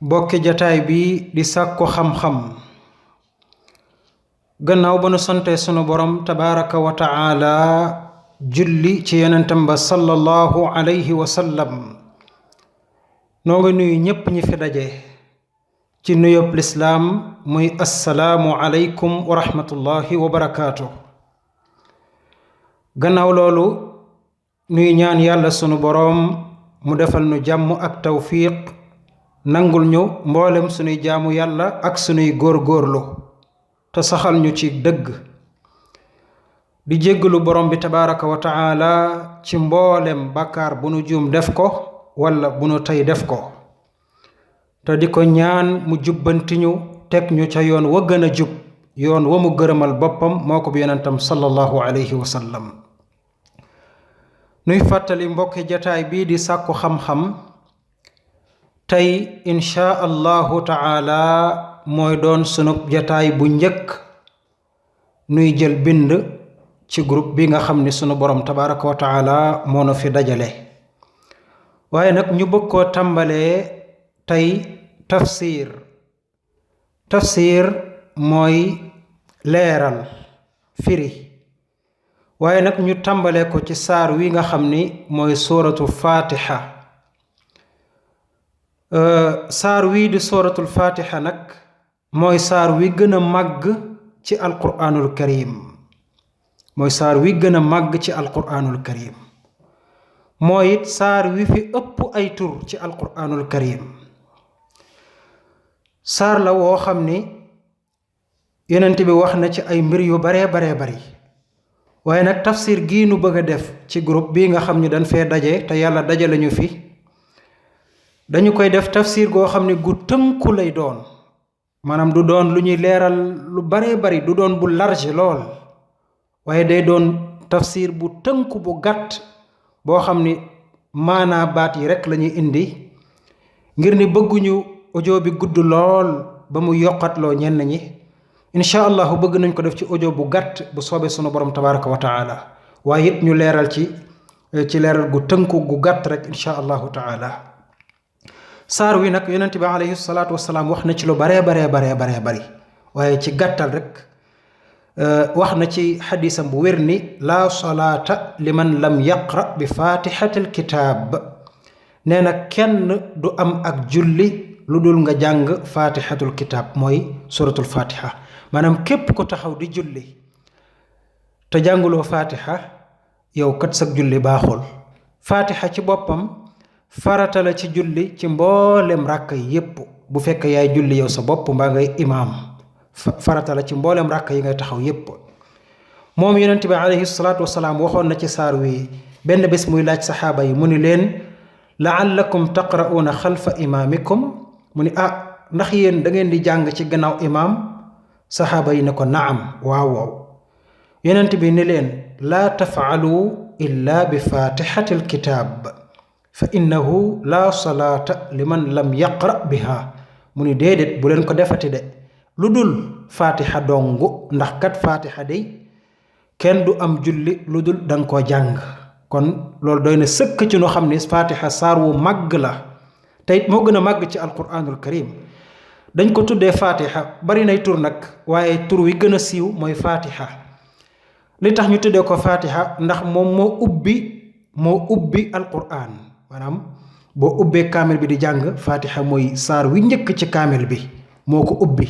bokki jataay bi di sàkku xam-xam gannaaw ba nu sante sunu borom tabaraka wa taala julli ci yonentam ba sallallahu alayhi wa sallam noo ngi nuyu ñépp ñi fi daje ci nuyób lislaam muy assalaamu alaykum wa rahmatullahi wa barakaatu. gannaaw loolu nuy ñaan yàlla sunu boroom mu defal nu jàmm ak tawfiq nangul ñu mboolem sunuy jaamu yàlla ak sunuy góorgóorlu te saxal ñu ci dëgg di jéggalu borom bi tabaraka wa taala ci mboolem bàkkaar bu nu juum def ko wala bu nu tey def ko te di ko ñaan mu jubbanti ñu teg ñu ca yoon wa gën a jub yoon wa mu gërëmal boppam moo ko bi yonentam sallallahu alayhi wa sallam nuy fàttali mbokki jataay bii di sàkku xam-xam tey insha allahu taala mooy doon sunu jataay bu njëkk nuy jël bind ci groupe bi nga xam ni sunu borom tabaraka wa taala moo nu fi dajale waaye nag ñu bëgg koo tàmbalee tey tafsir mooy leeral firi waaye nag ñu tàmbalee ko ci saar wi nga xam ni mooy suratul fatiha saar wii di suratul fatiha nag mooy saar wi gën a màgg ci alquraanul karim mooy saar wi gën a màgg ci alquraanul karim mooy it saar wi fi ëpp ay tur ci alquraanul karim saar la woo xam ni yonent bi wax na ci ay mbir yu baree bari waaye nag tafsir gii nu bëgg a def ci groupe bii nga xam ni dañ fee daje te yàlla dajale ñu fi dañu koy def tafsir goo xam ne gu tënku lay doon maanaam du doon lu ñuy leeral lu baree bari du doon bu large lool waaye day doon tafsir bu tënku bu gàtt boo xam ni maanaa baat yi rekk lañuy indi ngir ni bëgguñu audio bi gudd lool ba mu yokkatloo ñenn ñi incha allahu bëgg nañ ko def ci audio bu gàtt bu soobee sunu borom tabaraka wa taala waaye it ñu leeral ci leeral gu tënku gu gàtt rek incha allahu taala saar wi nag yonent bi alayhi salaatu wasalaam wax na ci lu baree bari waaye ci gàttal rek wax na ci xadisam bu wér ni laa salaata liman lam yaqra bi fatihatil kitaab nee na kenn du am ak julli lu dul nga jàng fatihatul kitaab mooy suratul fatiha maanaam képp ko taxaw di julli te jànguloo fatiha yow kat sag julli baaxul fatiha ci boppam farata la ci julli ci mboolem ràkk yi yépp bu fekk yaay julli yow sa bopp mbaa ngay imaam farata la ci mboolem ràkk yi ngay taxaw yépp moom yonent bi alayhi salaatu wasalaam waxoon na ci saar wi benn bés muy laaj saxaaba yi mu ni leen laallakum taqra'uuna xalfa imaamikum mu ni ndax yéen da ngeen di jàng ci gannaaw imaam saxaaba yi ne ko naam waaw yonent bi ni leen laa tafaalu illa bi fatihatil kitaab fa innahu laa salaata liman lam yaqra biha mu ni déedéet bu leen ko defati de lu dul fatiha dongu ndax kat fatiha day kenn du am julli lu dul danga koo jàng kon loolu doy na sëkk ci nu xam ni fatiha saar wu màgg la te it moo gën a màgg ci alquranul karim dañ ko tuddee fatiha bari nay tur nag waaye tur wi gën a siiw mooy fatiha li tax ñu tuddee ko fatiha ndax moom moo ubbi alquran maanaam boo ubbee kaamil bi di jàng fatiha mooy saar wi njëkk ci kaamil bi moo ko ubbi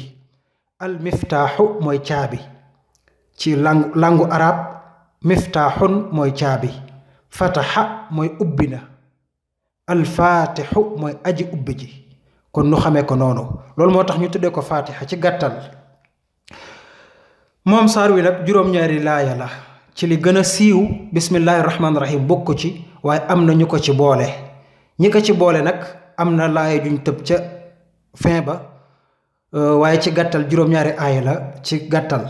al miftaaxu mooy caabi ci langu arab miftaaxun mooy caabi fataxa mooy ubbi na al faatixu mooy aji ubbi ji kon nu xamee ko noonu loolu moo tax ñu tuddee ko fatiha ci gàttal moom saar wi nag juróom-ñaari laaya la ci li gën a siiw bismillahi rahmaani rahim bokk ci waaye am na ñu ko ci boole ñi ko ci boole nag am na laaya juñ tëb ca fin ba waaye ci gàttal juróom-ñaari aaya la ci gàttal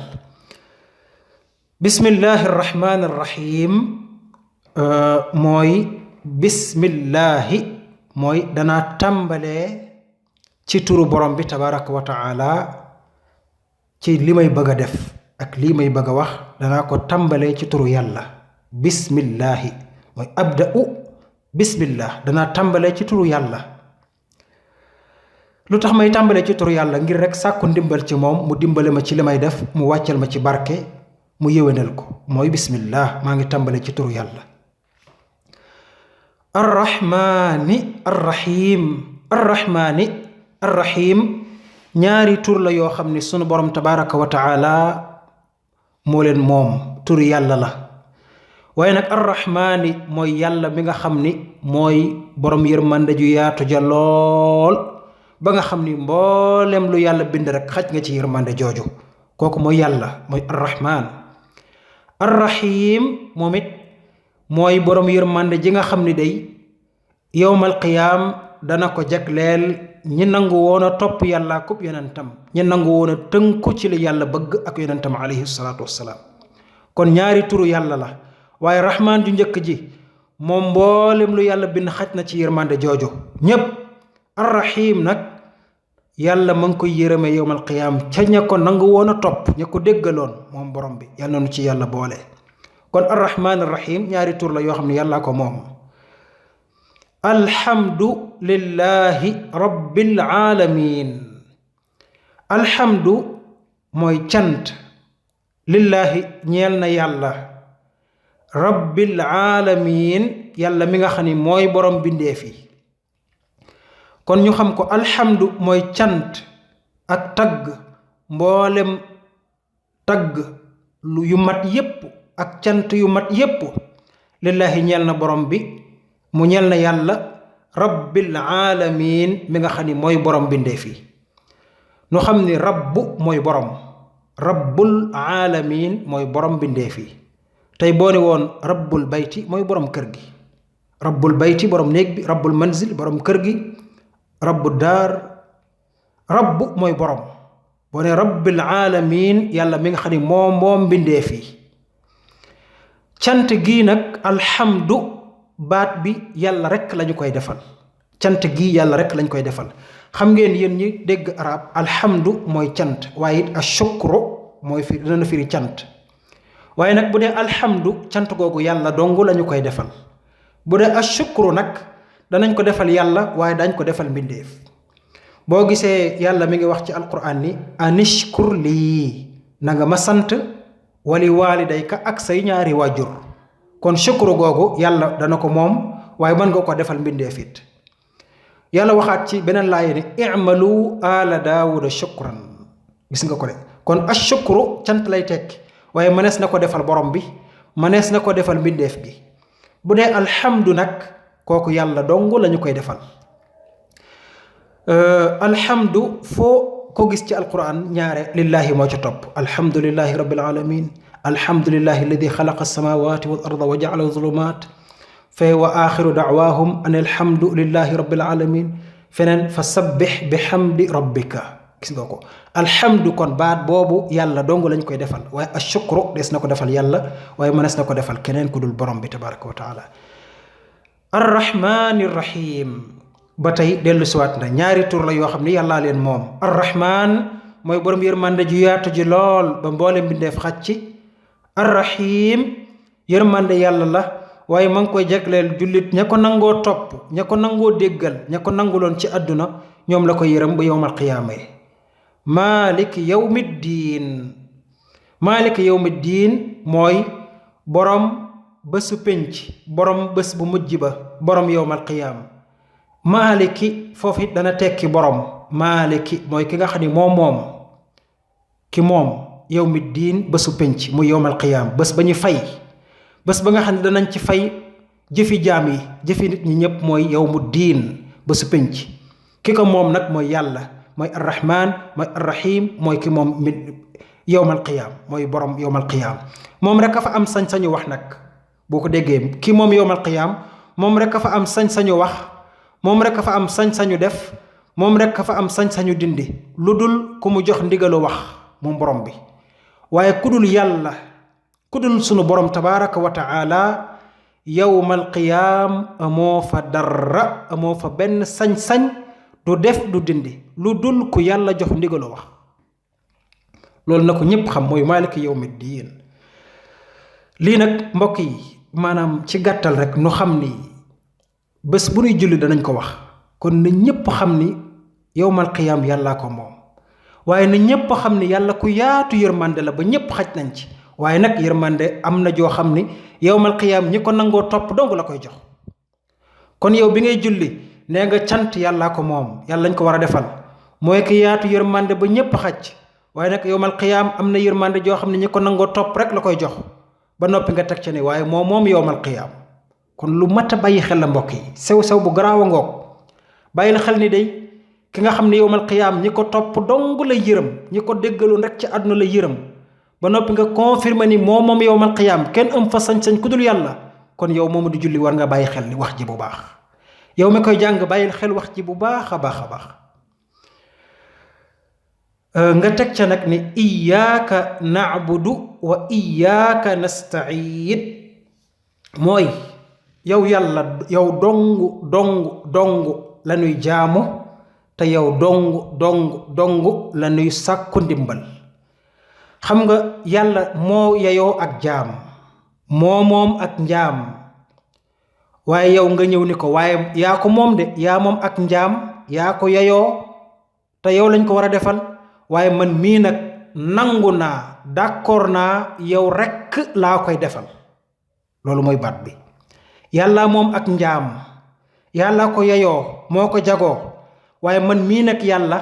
bismillahi rahmaani rahim mooy bismillahi mooy danaa tàmbalee ci turu borom bi tabaraka wa taala ci li may bëgg a def ak lii may bëgg a wax danaa ko tàmbalee ci turu yàlla bismillahi mooy abda'u bismillah danaa tàmbalee ci turu yàlla lu tax may tàmbale ci turu yàlla ngir rek sàkku ndimbal ci moom mu dimbale ma ci li may def mu wàccal ma ci barke mu yéwénal ko mooy bismillah maa ngi tàmbale ci turu yàlla. arrahmaani arrahim ñaari tur la yoo xam ni sunu borom tabaraka wa taala moo leen moom tur yàlla la. waaye nag arrahmaani mooy yàlla mi nga xam ni mooy borom yërmande ju yaatu ja lool ba nga xam ni mboolem lu yàlla bind rek xaj nga ci yërmande jooju kooku mooy yàlla mooy arrahman. arrahim moom it mooy borom yërmande ji nga xam ni day yowmal qiyaam dana ko jagleel ñi nangu woon a topp yàlla kub yonentam ñi nangu woon a tënku ci li yàlla bëgg ak yonentam alayhi salaatu wassalaam. kon ñaari turu yàlla la waaye rahmaan ju njëkk ji moom mboolem lu yàlla bind xaj na ci yërmande jooju ñépp. arrahim nag yàlla ma ngi koy yërëme yowmal qiyaam ca ña ko nangu woon a topp ña ko déggaloon moom borom bi yàlla noonu ci yàlla boole. kon arrahmaan arrahim ñaari tur la yoo xam ne yàllaa ko moom. alhamdu lillahi rabbil alamin. alhamdu mooy cant lillahi ñeel na yàlla rabbil alamin yàlla mi nga xam ni mooy borom bindeef yi. kon ñu xam ko alhamdu mooy cant ak tagg mboolem tagg yu mat yépp ak cant yu mat yépp lillahi ñeel na borom bi mu ñeel na yàlla rabbil alamin mi nga xam ni mooy borom bindeef yi. ñu xam ni rabbu mooy borom rabbul alamin mooy borom bindeef yi. tey boo ne woon rabbul bayti mooy borom kër gi rabbul bayti borom néeg bi rabbul manzil borom kër gi rabbu daar rabbu mooy borom. boo ne rabbil alamin yàlla mi nga xam ni moom bindeef yi. cant gii nag alhamdu baat bi yàlla rek lañu koy defal cant gii yàlla rek lañ koy defal. xam ngeen yéen ñi dégg arab alhamdu mooy cant waaye it ashukru mooy fi dana firi cant. waaye nag bu dee alhamdu cant googu yàlla dong lañu koy defal. bu dee ashukru nag danañ ko defal yàlla waaye dañ ko defal mbindeef. boo gisee yàlla mi ngi wax ci alquran ni anishkur lii na nga ma sant wali waalidayka ak say ñaari waajur. kon shukru googu yàlla dana ko moom waaye mën nga ko defal mbindeef it. yàlla waxaat ci beneen laaya ni i'malu ala daawuda shukran gis nga ko de. kon ashukru cant lay tekki waaye mënees na ko defal borom bi mënees na ko defal mbindeef gi. bu dee alhamdu nag kooku yàlla dong lañu koy defal. alhamdu foo ko gis ci alquran ñaare lillahi moo ca topp. alhamdulillahi rabbil alamin alhamdulillahi alladi xalaqa alsamawati wal arda wa ja'ala zulumat fa wa axiru da'waahum an alhamdu lillahi rabbil alamin. feneen fa sabbih bi hamdi rabbika gis nga ko. alhamdu kon baat boobu yàlla dong lañ koy defal waaye ashukru des na ko defal yàlla waaye mënees na ko defal keneen ku dul borom bi tabaraka wa taala. arrahmaani rahim ba tey dellu siwaat na ñaari tur la yoo xam ni yàllaa leen moom. arrahman mooy borom yërmande ju yaatu ji lool ba mboolem mbindeef xaj ci. arrahim yërmande yàlla la waaye ma ngi koy jagleel jullit ña ko nangoo topp ña ko nangoo déggal ña ko nanguloon ci àdduna ñoom la ko yërëm ba yowmal qiyaama yi. maaliki yawmiddiin maaliki yawmiddiin mooy borom bésu penc borom bés bu mujj ba borom yowmal qiyaama. maaliki foofu it dana tekki borom. maaliki mooy ki nga xam ni moom ki moom yawmiddiin bésu penc mu yowmal qiyaama bés ba ñu fay bés ba nga xam ne danañ ci fay jëfi jaam yi jëfi nit ñi ñëpp mooy yawmuddiin bésu penc. ki ko moom nag mooy yàlla mooy arrahman mooy arrahim mooy ki moom yowmal qiyaam mooy borom yowmal qiyaam. moom rek a fa am sañ-sañu wax nag boo ko déggee ki moom yowmal qiyaam moom rek a fa am sañ-sañu wax moom rek a fa am sañ-sañu def moom rek a fa am sañ-sañu dindi lu dul ku mu jox ndigalu wax moom borom bi. waaye ku dul yàlla ku dul sunu borom tabaraka wa taala yowmal qiyaam amoo fa dara amoo fa benn sañ-sañ du def du dindi lu dul ku yàlla jox ndigalu wax. loolu na ko ñépp xam mooy maaliki yawmiddiin. lii nag mbokk yi maanaam ci gàttal rek nu xam ni bés bu nuy julli danañ ko wax kon na ñépp xam ni yowmal qiyaam yàllaa ko moom waaye na ñépp xam ni yàlla ku yaatu yërmande la ba ñépp xaj nañ ci waaye nag yërmande am na joo xam ni yowmal qiyaam ñi ko nangoo topp dong la koy jox kon yow bi ngay julli nee nga cant yàllaa ko moom yàlla lañ ko war a defal mooy ki yaatu yërmande ba ñépp xaj waaye nag yowmal qiyaam am na yërmande joo xam ne ñi ko nangoo topp rek la koy jox ba noppi nga teg ca ni waaye moom yowmal qiyaam kon lu mat a bàyyi xel la mbokk yi sew bu garaaw a ngoog bàyyil xel ni day ki nga xam ne yowmal qiyaam ñi ko topp dong la yërëm ñi ko déggaloon rek ci àdduna la yërëm ba noppi nga confirmer ni moom yowmal qiyaam kenn am fa sañ-sañ ku dul yàlla kon yow moomu di julli war nga bàyyi xel ni wax ji bu baax yow mi koy jàng bàyyil xel wax ji bu baax a baax a baax nga teg ca nag ni iyyaka na'budu wa iyyaka nasta'in mooy yow yàlla yow dong la ñuy jaamu te yow dong la ñuy sàkku ndimbal xam nga yàlla moo yeyoo ak jaam moom ak njaam waaye yow nga ñëw ni ko waaye yaa ko moom de yaa moom ak njaam yaa ko yeyoo te yow lañ ko war a defal waaye man mii nag nangu naa d'accord naa yow rekk laa koy defal loolu mooy baat bi yàlla moom ak njaam yàlla ko yeyoo moo ko jagoo waaye man mii nag yàlla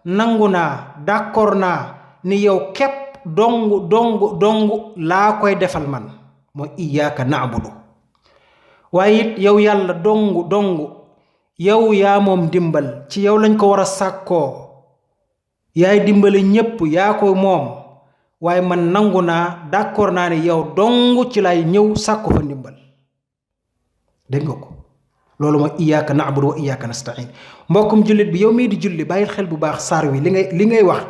nangu naa d'accord naa ni yow képp dong laa koy defal man mooy iyyaka na'budu waaye it yow yàlla dong yow yaa moom dimbal ci yow lañ ko war a sàkkoo yaay dimbali ñépp yaa ko moom waaye man nangu naa d'accord naa ne yow dong ci lay ñëw sàkku fa ndimbal dégg nga ko loolu mooy iyyaka na'budu wa iyyaka nasta'in mbokkum jullit bi yow mii di julli bàyyil xel bu baax saar wi li ngay wax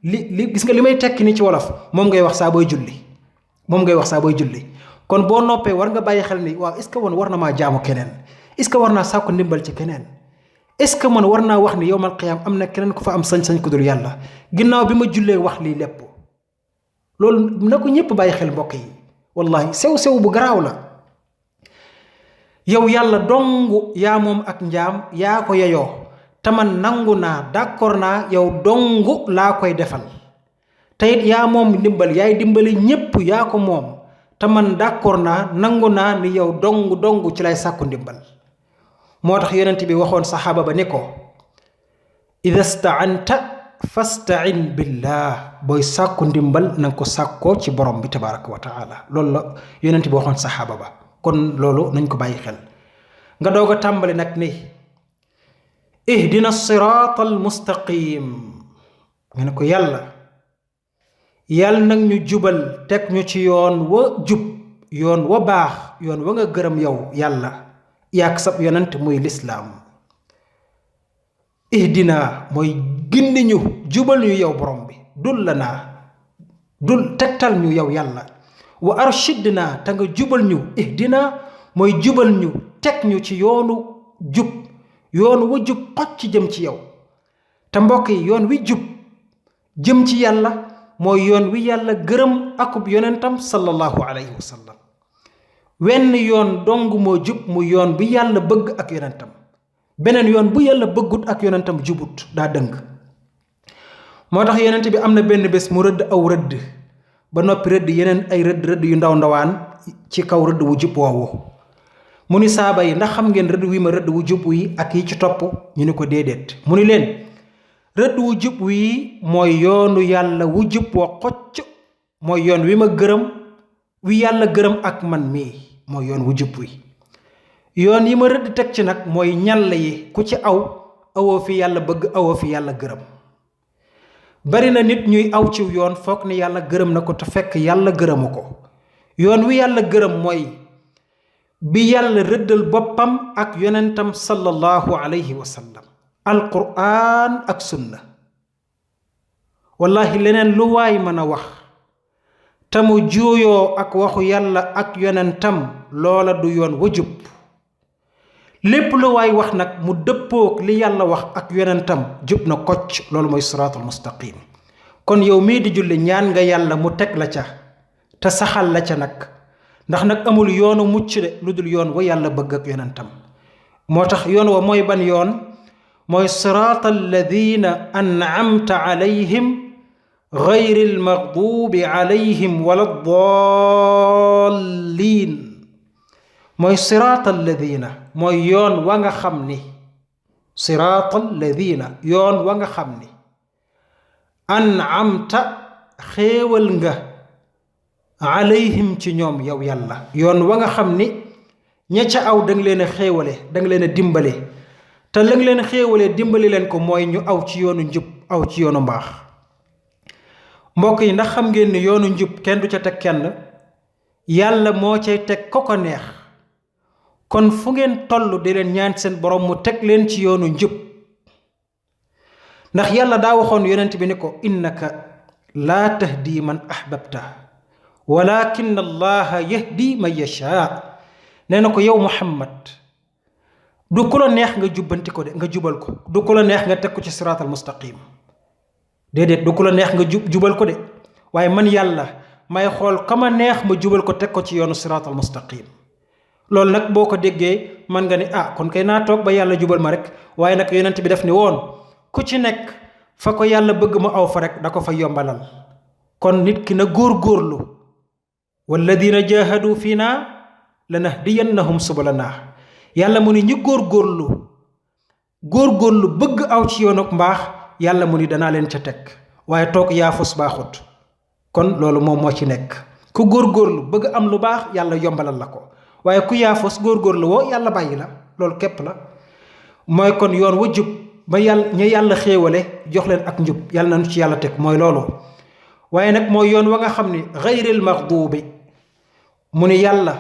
li gis nga li may tekki ni ci wolof moom ngay wax saa booy julli kon boo noppee war nga bàyyi xel ni waaw est-ce que war na maa jaamu keneen est-ce que war naa sàkku ndimbal ci keneen est-ce que man war naa wax ni yowmal qiyaam am na keneen ku fa am sañ-sañ ku dul yàlla ginnaaw bi ma jullee wax lii lépp loolu na ko ñépp bàyyi xel mbokk yi wallahi sew bu garaaw la yow yàlla dong yaa moom ak njaam yaa ko yeyoo te man nangu naa d'accord naa yow dong laa koy defal te it yaa moom ndimbal yaay dimbali ñépp yaa ko moom te man d'accord naa nangu naa ni yow dong ci lay sàkku ndimbal moo tax yonent bi waxoon saxaaba ba ni ko ida sta'anta fasta'in billah booy sàkku ndimbal na nga ko sàkkoo ci borom bi tabaraka wa taala loolu la yonent bi waxoon saxaaba ba kon loolu nañ ko bàyyi xel nga doog a tàmbali nag ni ihdina siraata al mustaqim nga ne ko yàlla nag ñu jubal teg ñu ci yoon wa jub yoon wa baax yoon wa nga gërëm yow yàlla yaak sab yonent muy lislaam ihdina mooy gindi ñu jubal ñu yow borom bi dul tegtal ñu yow yàlla wa arshidna te nga jubal ñu ihdina mooy jubal ñu teg ñu ci yoonu jub yoon wa jub xocc jëm ci yow te mbokk yi yoon wi jub jëm ci yàlla mooy yoon wi yàlla gërëm akub yonentam sallallahu alayhi wa sallam wenn yoon dong moo jub mu yoon bi yàlla bëgg ak yonentam beneen yoon bu yàlla bëggut ak yonentam jubut daa dëng moo tax yonent bi am na benn bés mu rëdd aw rëdd ba noppi rëdd yeneen ay rëdd yu ndawaan ci kaw rëdd wu jub woowu mu ni saaba yi ndax xam ngeen rëdd wi ma rëdd wu jub wi ak yi ci topp ñu ni ko déedéet mu ni leen rëdd wu jub wi mooy yoonu yàlla wu jub wa xocc mooy yoon wi ma gërëm wi yàlla gërëm ak man mii mooy yoon wu jub wi yoon yi ma rëdd teg ci nag mooy ñàll yi ku ci awoo fi yàlla bëgg awoo fi yàlla gërëm bari na nit ñuy aw ci yoon foog ni yàlla gërëm na ko te fekk yàlla gërëmu ko yoon wi yàlla gërëm mooy bi yàlla rëddal boppam ak yonentam sallallahu alayhi wa sallam alquran ak sunna wallahi leneen lu waay mën a wax te mu juuyoo ak waxu yàlla ak yonentam loola du yoon wa jub lépp lu waay wax nag mu dëppook li yàlla wax ak yonentam jub na kocc loolu mooy siraatul mustaqim kon yow mii di julli ñaan nga yàlla mu teg la ca te saxal la ca nag ndax nag amul yoonu mucc de lu dul yoon wa yàlla bëgg ak yonentam moo tax yoon wa mooy ban yoon mooy siraata alladina an'amta alayhim gayri almaghdubi alayhim wala dallin. mooy siraata alladina mooy yoon wa nga xam ni siraata alladina yoon wa nga xam ni an'amta xéewal nga alayhim ci ñoom yow yàlla yoon wa nga xam ni ña ca aw danga leen a xéewale danga leen a dimbale te la nga leen xéewalee dimbali leen ko mooy ñu aw ci yoonu njub aw ci yoonu mbaax. mbokk yi ndax xam ngeen ni yoonu njub kenn du ca teg kenn, yàlla moo cay teg ko ko neex. kon fu ngeen toll di leen ñaan seen borom mu teg leen ci yoonu njub, ndax yàlla daa waxoon yonent bi ni ko innaka laa tahdi man ahbabta walakin allaha yahdi man yashaa. nee na ko yow Muhammad du ku la neex nga jubbanti ko de nga jubal ko, du ku la neex nga teg ko ci siraatal mustaqim, déedéet du ku la neex nga jubal ko de, waaye man yàlla may xool ka ma neex ma jubal ko teg ko ci yoonu siraatal mustaqim. loolu nag boo ko déggee man nga ni kon kay naa toog ba yàlla jubal ma rek, waaye nag yonent bi def ni woon ku ci nekk fa ko yàlla bëgg ma aw fa rek da ko fa yombalal. kon nit ki na góorgóorlu, walladina jahadu fiina lanahdiyannahum subulanaa. yàlla mu ni ñu góorgóorlu bëgg aw ci yoonu mbaax, yàlla mu ni danaa leen ca teg, waaye toog yaafus baaxut. kon loolu moom moo ci nekk. ku góorgóorlu bëgg am lu baax yàlla yombalal la ko, waaye ku yaafus góorgóorlu woo yàlla bàyyi la. loolu képp la. mooy kon yoon wa jub ba yàlla ñu yàlla xéewale jox leen ak njub, yàlla nañu ci yàlla teg mooy loolu. waaye nag mooy yoon wa nga xam ni gayril maxduubi, mu ni yàlla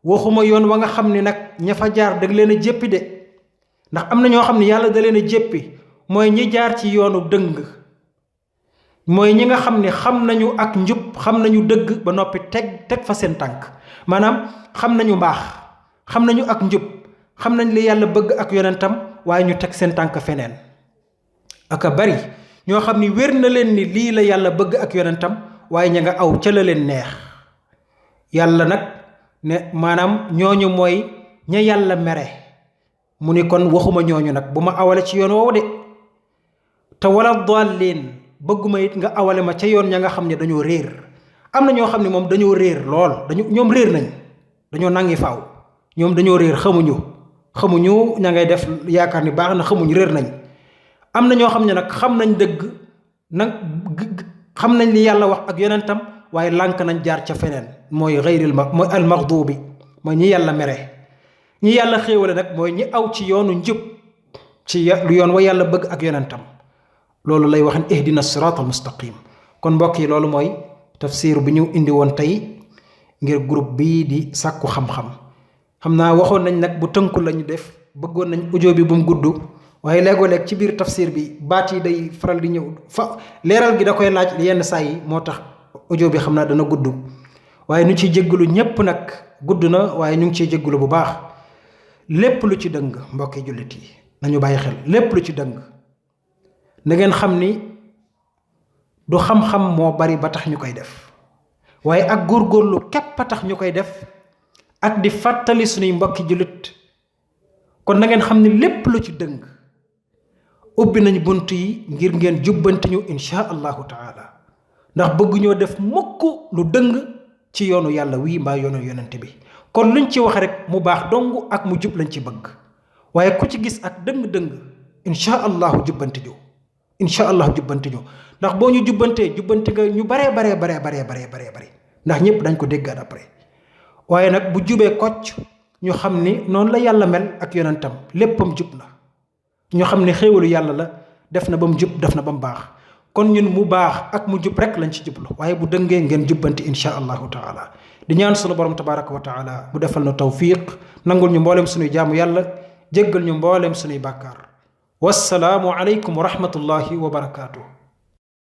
waxuma yoon wa nga xam ni nag ña fa jaar dag leen a jéppi de, ndax am na ñoo xam ne yàlla da leen a jéppi, mooy ñi jaar ci yoonu dëng, mooy ñi nga xam ne xam nañu ak njub, xam nañu dëgg ba noppi teg fa seen tànk. maanaam xam nañu mbaax, xam nañu ak njub, xam nañ li yàlla bëgg ak yonentam, waaye ñu teg seen tànk feneen. aka bari ñoo xam ni wér na leen ni lii la yàlla bëgg ak yonentam, waaye ña nga aw ca la leen neex. yàlla nag ne maanaam ñooñu mooy ña yàlla mere. mu ni kon waxuma ñooñu nag bu ma awale ci yoon woowu de, te wala dallin bëgguma it nga awale ma ca yoon ña nga xam ne dañoo réer. am na ñoo xam ne moom dañoo réer lool, ñoom réer nañ, dañoo nangi faaw, ñoom dañoo réer, xamuñu ña ngay def yaakaar ni baax na, xamuñu, réer nañ. am na ñoo xam ne nag xam nañ dëgg nag, xam nañ li yàlla wax ak yonentam, waaye lànk nañ jaar ca feneen, mooy mooy almaxduubi, mooy ñi yàlla mere. ñi yàlla xéewale nag mooy ñi aw ci yoonu njub, ci yoon wa yàlla bëgg ak yonentam. loolu lay wax ne ihdina siraatal mustaqim. kon mbokk yi loolu mooy tafsir bi ñu indi woon tey ngir groupe bii di sàkku xam-xam. xam naa waxoon nañ nag bu tënku lañu def, bëggoon nañ audio bi bu mu gudd, waaye léegoo-léeg ci biir tafsir bi baat yi day faral di ñëw leeral gi da koy laaj yenn saa yi, moo tax audio bi xam naa dana gudd, waaye ñu ciy jéggalu ñépp nag. gudd na waaye ñu ngi ciy jéggalu bu baax. lépp lu ci dëng mbokki jullit yi nañu bàyyi xel, lépp lu ci dëng na ngeen xam ni du xam-xam moo bari ba tax ñu koy def, waaye ak góorgóorlu képp a tax ñu koy def, ak di fàttali suñuy mbokki jullit. kon na ngeen xam ni lépp lu ci dëng ubbi nañ bunt yi ngir ngeen jubbanti ñu insha allahu taala, ndax bëgguñoo def mukk lu dëng ci yoonu yàlla wii mbaa yoonu yonent bi. kon luñ ci wax rek mu baax dong ak mu jub lañ ci bëgg, waaye ku ci gis ak dëng-dëng insha allahu jubbanti ñu, insha allahu jubbanti ñu, ndax boo ñu jubbantee jubbanti nga ñu baree bare ndax ñëpp dañ ko déggaat après. waaye nag bu jubee kocc ñu xam ni noonu la yàlla mel ak yonentam, léppam jub na, ñu xam ne xéewalu yàlla la, def na ba mu jub, def na ba mu baax. kon ñun mu baax ak mu jub rek lañ ci jublu, waaye bu dëngee ngeen jubbanti insha allahu taala. di ñaan sunu borom tabaraka wa taala mu defal na tawfiq, nangul ñu mboolem sunuy jaamu yàlla, jéggal ñu mboolem sunuy bàkkaar. wassalaamu aleykum wa rahmatullahi wa barakaatuh.